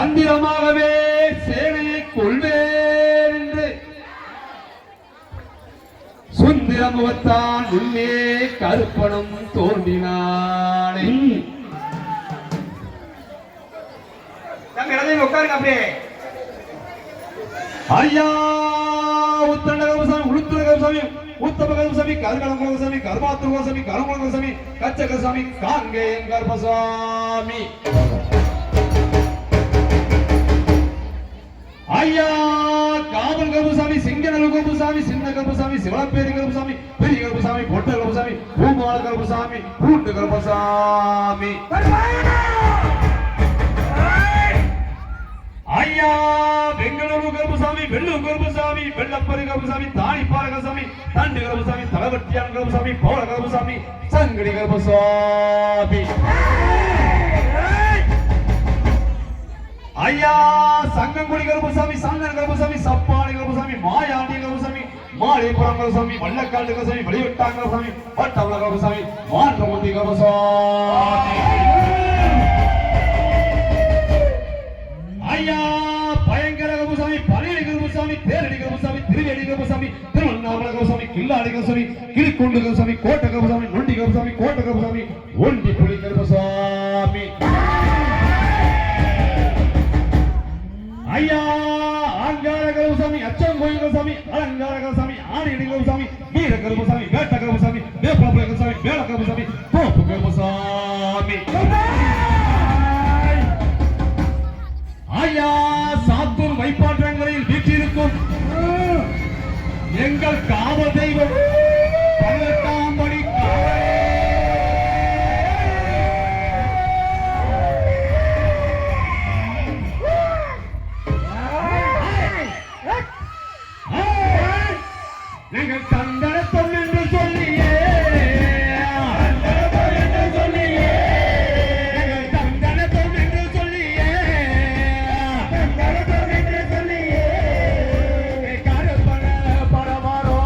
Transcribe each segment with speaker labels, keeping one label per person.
Speaker 1: தந்திரமாகவே சேனையை கொள்வேன் என்று சுந்தர முகத்தான் உள்ளே கருப்பணம் தோன்றினானே.
Speaker 2: உட்காருங்க அப்படியே.
Speaker 1: ஐயா உத்தரகசாமி உளுத்துரகசாமி உத்தமகசாமி கருகலமுகசாமி கருமாத்துருகசாமி கருமுகசாமி கச்சகசாமி காங்கேயம் கர்ப்பசாமி. ஐயா காவல் கருப்புசாமி சிங்கநல்லூர் கருப்புசாமி சின்ன கருப்புசாமி சிவளப்பேரி கருப்புசாமி பெரிய கருப்புசாமி பொட்ட கருப்புசாமி பூமால கருப்புசாமி பூண்டு கருப்பசாமி. ஐயா பெங்களூரு கருப்புசாமி வெள்ளூர் கருப்புசாமி வெள்ளப்பரி கருப்புசாமி தாணிப்பாற கருப்புசாமி தண்டு கருப்புசாமி தலவட்டியான் கருப்புசாமி பௌர கருப்புசாமி சங்கடி கருப்புசாமி. ஐயா சங்கங்குடி கருப்புசாமி சங்கன் கருப்புசாமி சப்பாடி கருப்புசாமி மாயாண்டி கருப்புசாமி மாளிபுரம் கருப்புசாமி வள்ளக்காடு கருப்புசாமி வெளிவட்டான் கருப்புசாமி பட்டவள கருப்புசாமி மாற்றமுத்தி கருப்புசாமி. ஐயா பயங்கர கருப்புசாமி பழனி கருப்புசாமி தேரடி கருப்புசாமி திருவேடி கருப்புசாமி திருவண்ணாமலை கருப்புசாமி கில்லாடி கருப்புசாமி கிளிக்குண்டு கருப்புசாமி கோட்டை கருப்புசாமி நொண்டி கருப்புசாமி கோட்டை கருப்புசாமி ஒண்டி புலி கருப்புசாமி. ஐயா ஆங்கார கருப்புசாமி அச்சங்கோயில் கருப்புசாமி அலங்கார கருப்புசாமி ஆணியடி கருப்புசாமி வீர கருப்புசாமி வேட்ட கருப்புசாமி வேப்பளப்பள கருப்புசாமி வேள கருப்புசாமி தோப்பு கருப்புசாமி. ஐயா சாத்தூர் வைப்பாற்றங்களில் வீட்டிருக்கும் எங்கள் காவல் தெய்வம் 18ஆம் படி எங்கள் தந்தரத்தம் என்று சொல்லியே எங்கள் தந்தரத்தம் என்று சொல்லியே கருப்பண பரவாரோ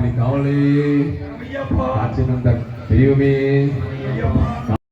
Speaker 1: சுவாமி காவலே
Speaker 2: ஐயப்பா
Speaker 1: ஆட்சி நந்த தெய்வமே